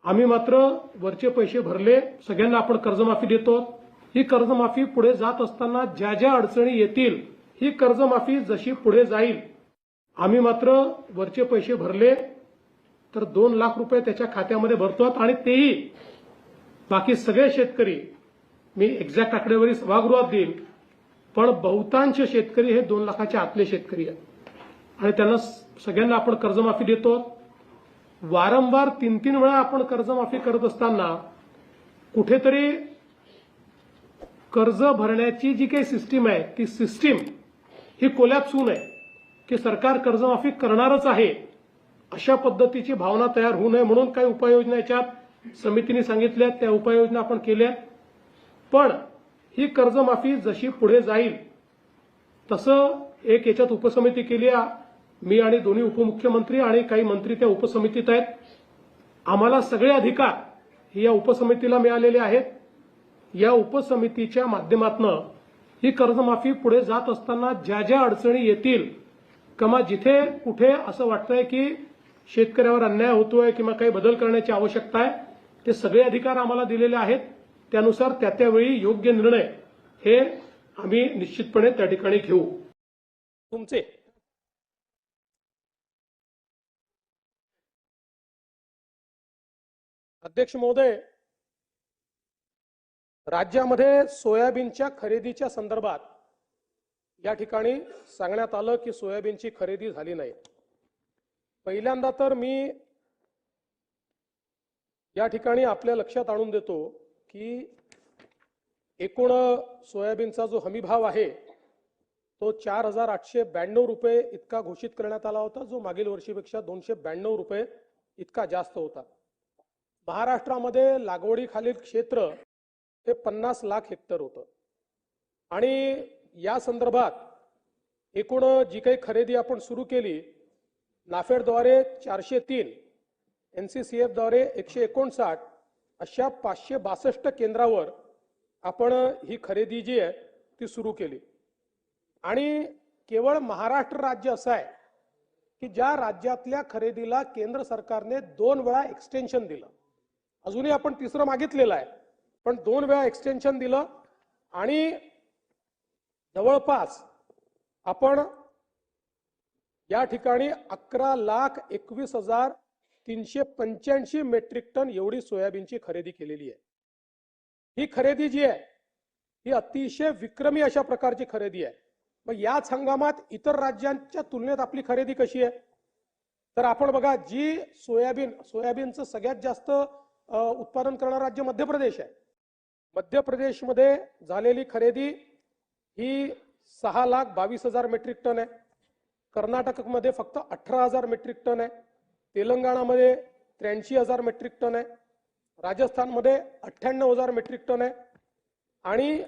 आम्ही मात्र वरचे पैसे भरले, सगळ्यांना आपण कर्जमाफी देतो। ही कर्जमाफी पुढे जात असताना ज्या ज्या अडचणी येतील, ही कर्जमाफी जशी पुढे जाईल, आम्ही मात्र वरचे पैसे भरले तर 2 लाख रुपये त्याच्या खात्यामध्ये भरतो आणि तेही बाकी सगळे शेतकरी, मी एक्झॅक्ट आकडेवारी सभागृहात देईल, पण बहुतांश शेतकरी हे 2 लाखाच्या आतले शेतकरी आहेत आणि त्यांना सगळ्यांना आपण कर्जमाफी देतो। वारंवार 3-3 वेळा आपण कर्जमाफी करत असताना कुठेतरी कर्ज भरण्याची जी काही सिस्टीम आहे, ती सिस्टीम ही कोलॅप्स होऊ नये, की सरकार कर्जमाफी करणारच आहे अशा पद्धतीची भावना तयार होऊ नये म्हणून काही उपाययोजना याच्यात समितीने सांगितल्या, त्या उपाययोजना आपण केल्या। पण ही कर्जमाफी जशी पुढे जाईल तसं एक याच्यात उपसमिती केली आहे, मी आणि दोन्ही उपमुख्यमंत्री आणि काही मंत्री त्या उपसमितीत आहेत। आम्हाला सगळे अधिकार या उपसमितीला मिळालेले आहेत। या उपसमितीच्या माध्यमातून ही कर्जमाफी पुढे जात असताना ज्या ज्या अडचणी येतील किंवा जिथे कुठे असं वाटतंय की शेतकऱ्यावर अन्याय होतोय किंवा काही बदल करण्याची आवश्यकता आहे, ते सगळे अधिकार आम्हाला दिलेले आहेत। त्यानुसार त्यावेळी योग्य निर्णय हे आम्ही निश्चितपणे त्या ठिकाणी घेऊ। तुमचे अध्यक्ष महोदय, राज्यामध्ये सोयाबीनच्या खरेदीच्या संदर्भात या ठिकाणी सांगण्यात आलं की सोयाबीनची खरेदी झाली नाही। पहिल्यांदा तर मी या ठिकाणी आपल्या लक्षात आणून देतो की एकूण सोयाबीनचा जो हमीभाव आहे तो 4,892 रुपये इतका घोषित करण्यात आला होता, जो मागील वर्षीपेक्षा 292 रुपये इतका जास्त होता। महाराष्ट्रामध्ये लागवडीखालील क्षेत्र हे 50 लाख हेक्टर होतं आणि या संदर्भात एकूण जी काही खरेदी आपण सुरू केली, नाफेडद्वारे 403, NCCF द्वारे 159, अशा 562 केंद्रावर आपण ही खरेदी जी आहे ती सुरू केली। आणि केवळ महाराष्ट्र राज्य असं आहे की ज्या राज्यातल्या खरेदीला केंद्र सरकारने 2 वेळा एक्सटेन्शन दिलं, अजूनही आपण तिसरं मागितलेलं आहे, पण 2 वेळा एक्सटेन्शन दिलं आणि जवळपास आपण या ठिकाणी 11,21,385 मेट्रिक टन एवढी सोयाबीनची खरेदी केलेली आहे। ही खरेदी जी आहे ही अतिशय विक्रमी अशा प्रकारची खरेदी आहे। मग याच हंगामात इतर राज्यांच्या तुलनेत आपली खरेदी कशी आहे तर आपण बघा, जी सोयाबीनचं सगळ्यात जास्त उत्पादन करणारं राज्य मध्य प्रदेश आहे। मध्य प्रदेशमध्ये झालेली खरेदी ही 6,22,000 मेट्रिक टन आहे। कर्नाटकमध्ये फक्त 18,000 मेट्रिक टन आहे। तेलंगणामध्ये 83,000 मेट्रिक टन आहे। राजस्थानमध्ये 98,000 मेट्रिक टन आहे आणि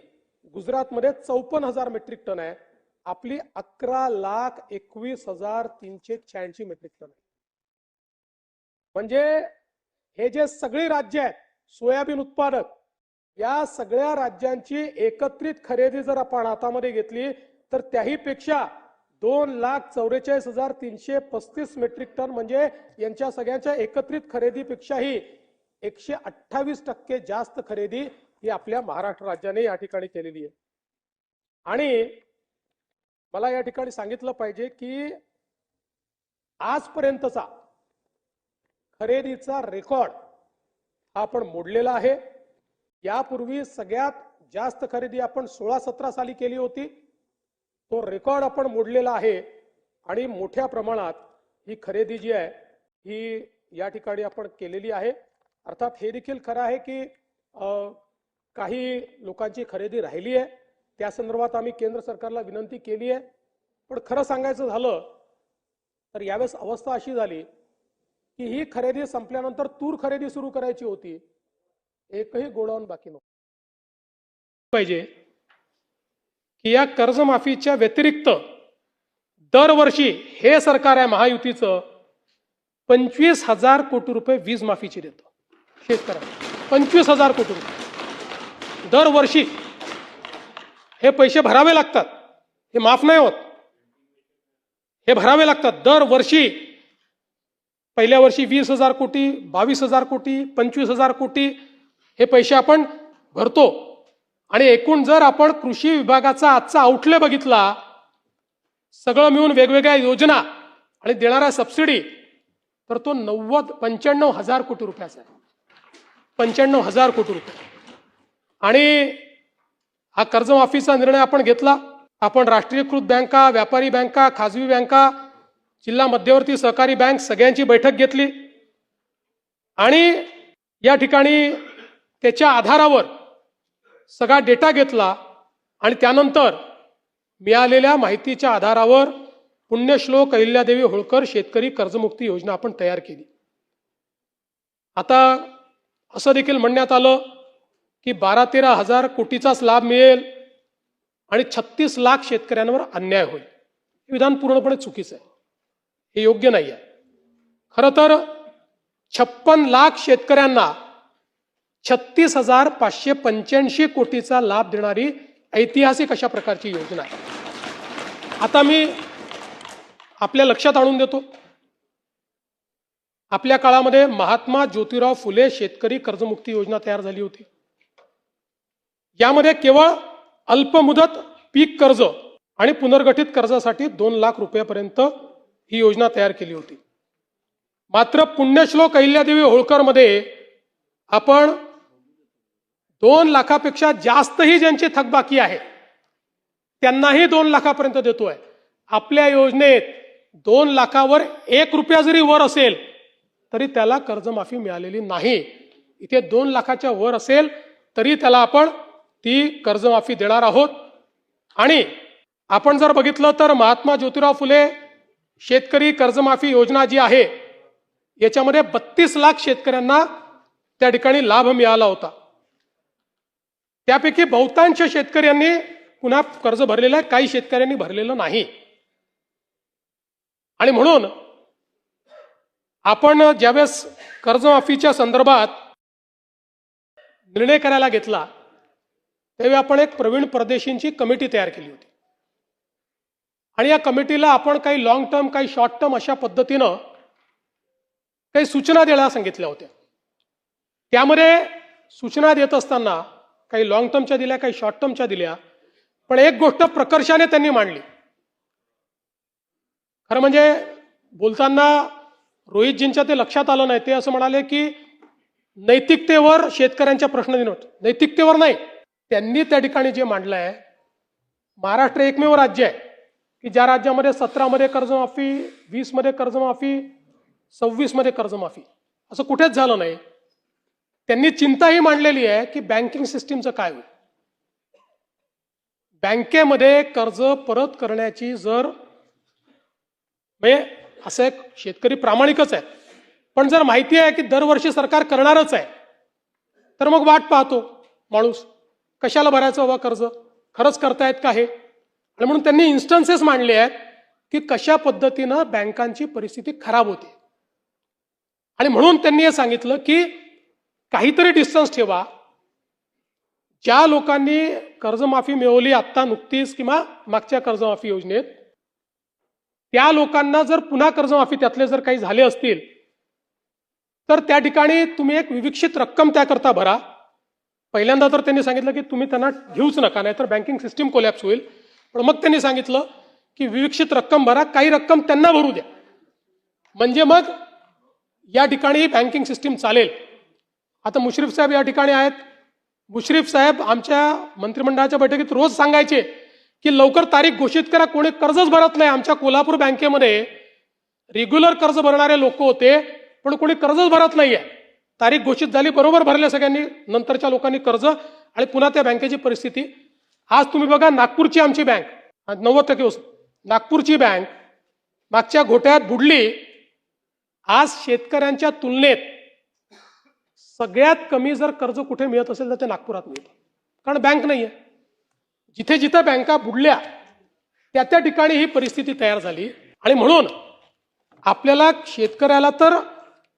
गुजरातमध्ये 54,000 मेट्रिक टन आहे। आपली 11,21,386 मेट्रिक टन आहे। म्हणजे हे जे सगळी राज्य आहेत सोयाबीन उत्पादक, या सगळ्या राज्यांची एकत्रित खरेदी जर आपण हातामध्ये घेतली तर त्याही पेक्षा 2,44,335 मेट्रिक टन, म्हणजे यांच्या सगळ्यांच्या एकत्रित खरेदीपेक्षाही 128% जास्त खरेदी ही आपल्या महाराष्ट्र राज्याने या ठिकाणी केलेली आहे। आणि मला या ठिकाणी सांगितलं पाहिजे की आजपर्यंतचा खरेदीचा रेकॉर्ड हा आपण मोडलेला आहे। यापूर्वी सगळ्यात जास्त खरेदी आपण 16-17 साली केली होती, तो रेकॉर्ड आपण मोडलेला आहे आणि मोठ्या प्रमाणात ही खरेदी जी आहे ही या ठिकाणी आपण केलेली आहे। अर्थात हे देखील खरं आहे की काही लोकांची खरेदी राहिली आहे, त्या संदर्भात आम्ही केंद्र सरकारला विनंती केली आहे। पण खरं सांगायचं झालं तर यावेळेस अवस्था अशी झाली की ही खरेदी संपल्यानंतर तूर खरेदी सुरू करायची होती, एकही गोडाऊन बाकी नव्हतं। पाहिजे की या कर्जमाफीच्या व्यतिरिक्त दरवर्षी हे सरकार आहे महायुतीचं 25,000 कोटी रुपये वीज माफीची देतं शेतकऱ्यांना। 25,000 कोटी रुपये दरवर्षी हे पैसे भरावे लागतात, हे माफ नाही होत, हे भरावे लागतात दरवर्षी। पहिल्या वर्षी 20,000 कोटी, 22,000 कोटी, 25,000 कोटी हे पैसे आपण भरतो. आणि एकूण जर आपण कृषी विभागाचा आजचा आउटले बघितला, सगळं मिळून वेगवेगळ्या योजना आणि देणारा सबसिडी, तर तो 95,000 कोटी रुपयाचा आहे. 95,000 कोटी रुपये. आणि हा कर्जमाफीचा निर्णय आपण घेतला. आपण राष्ट्रीयकृत बँका, व्यापारी बँका, खाजगी बँका, जिल्हा मध्यवर्ती सहकारी बँक सगळ्यांची बैठक घेतली आणि या ठिकाणी त्याच्या आधारावर सगळा डेटा घेतला आणि त्यानंतर मिळालेल्या माहितीच्या आधारावर पुण्यश्लोक अहिल्यादेवी होळकर शेतकरी कर्जमुक्ती योजना आपण तयार केली. आता असं देखील म्हणण्यात आलं की 12-13 हजार कोटीचाच लाभ मिळेल आणि 36 लाख शेतकऱ्यांवर अन्याय होईल. हे विधान पूर्णपणे चुकीचं आहे. हे योग्य नाही आहे. खरं तर 56 लाख शेतकऱ्यांना 36,585 कोटीचा लाभ देणारी ऐतिहासिक अशा प्रकारची योजना आहे. आता मी आपल्या लक्षात आणून देतो, आपल्या काळामध्ये महात्मा ज्योतिराव फुले शेतकरी कर्जमुक्ती योजना तयार झाली होती. यामध्ये केवळ अल्पमुदत पीक कर्ज आणि पुनर्गठित कर्जासाठी 2 लाख रुपयापर्यंत ही योजना तयार केली होती. मात्र पुण्यश्लोक अहिल्यादेवी होळकर मध्ये आपण 2 लाखापेक्षा जास्तही ज्यांची थकबाकी आहे त्यांनाही 2 लाखापर्यंत देतोय. आपल्या योजनेत 2 लाखावर 1 रुपया जरी वर असेल तरी त्याला कर्जमाफी मिळालेली नाही. इथे 2 लाखाच्या वर असेल तरी त्याला आपण ती कर्जमाफी देणार आहोत. आणि आपण जर बघितलं तर महात्मा ज्योतिराव फुले शेतकरी कर्जमाफी योजना जी आहे याच्यामध्ये 32 लाख शेतकऱ्यांना त्या ठिकाणी लाभ मिळाला होता. त्यापैकी बहुतांश शेतकऱ्यांनी पुन्हा कर्ज भरलेलं आहे, काही शेतकऱ्यांनी भरलेलं नाही. आणि म्हणून आपण ज्यावेळेस कर्जमाफीच्या संदर्भात निर्णय करायला घेतला त्यावेळी आपण एक प्रवीण परदेशींची कमिटी तयार केली होती. आणि या कमिटीला आपण काही लॉंग टर्म, काही शॉर्ट टर्म अशा पद्धतीनं काही सूचना द्यायला सांगितल्या होत्या. त्यामध्ये सूचना देत असताना काही लॉंग टर्मच्या दिल्या, काही शॉर्ट टर्मच्या दिल्या. पण एक गोष्ट प्रकर्षाने त्यांनी मांडली. खरं म्हणजे बोलताना रोहितजींच्या ते लक्षात आलं नाही. ते असं म्हणाले की नैतिकतेवर शेतकऱ्यांच्या प्रश्न दिनोट. नैतिकतेवर नाही, त्यांनी त्या ठिकाणी जे मांडलं आहे, महाराष्ट्र एकमेव राज्य आहे की ज्या राज्यामध्ये 17 मध्ये कर्जमाफी, 20 मध्ये कर्जमाफी, 26 मध्ये कर्जमाफी, असं कुठेच झालं नाही. त्यांनी चिंताही मांडलेली आहे की बँकिंग सिस्टीमचं काय होईल. बँकेमध्ये कर्ज परत करण्याची जर म्हणजे असं एक शेतकरी प्रामाणिकच आहे, पण जर माहिती आहे की दरवर्षी सरकार करणारच आहे तर मग वाट पाहतो माणूस, कशाला भरायचं बाबा कर्ज, खरंच करतायत का हे. आणि म्हणून त्यांनी इन्स्टन्सेस मांडले आहेत की कशा पद्धतीनं बँकांची परिस्थिती खराब होते. आणि म्हणून त्यांनी हे सांगितलं की काहीतरी डिस्टन्स ठेवा. ज्या लोकांनी कर्जमाफी मिळवली आत्ता नुकतीच किंवा मागच्या कर्जमाफी योजनेत, त्या लोकांना जर पुन्हा कर्जमाफी त्यातले जर काही झाले असतील तर त्या ठिकाणी तुम्ही एक विविक्षित रक्कम त्याकरता भरा. पहिल्यांदा तर त्यांनी सांगितलं की तुम्ही त्यांना घेऊच नका, नाहीतर बँकिंग सिस्टीम कोलॅप्स होईल. पण मग त्यांनी सांगितलं की विविक्षित रक्कम भरा, काही रक्कम त्यांना भरू द्या, म्हणजे मग या ठिकाणी बँकिंग सिस्टीम चालेल. आता मुश्रीफ साहेब या ठिकाणी आहेत. मुश्रीफ साहेब आमच्या मंत्रिमंडळाच्या बैठकीत रोज सांगायचे की लवकर तारीख घोषित करा, कोणी कर्जच भरत नाही. आमच्या कोल्हापूर बँकेमध्ये रेग्युलर कर्ज भरणारे लोक होते पण कोणी कर्जच भरत नाहीये. तारीख घोषित झाली, बरोबर भरले सगळ्यांनी, नंतरच्या लोकांनी कर्ज, आणि पुन्हा त्या बँकेची परिस्थिती. आज तुम्ही बघा नागपूरची आमची बँक 90% नागपूरची बँक मागच्या घोटाळ्यात बुडली. आज शेतकऱ्यांच्या तुलनेत सगळ्यात कमी जर कर्ज कुठे मिळत असेल तर ते नागपुरात मिळतं, कारण बँक नाहीये. जिथे जिथे बँका बुडल्या त्या ठिकाणी ही परिस्थिती तयार झाली. आणि म्हणून आपल्याला शेतकऱ्याला तर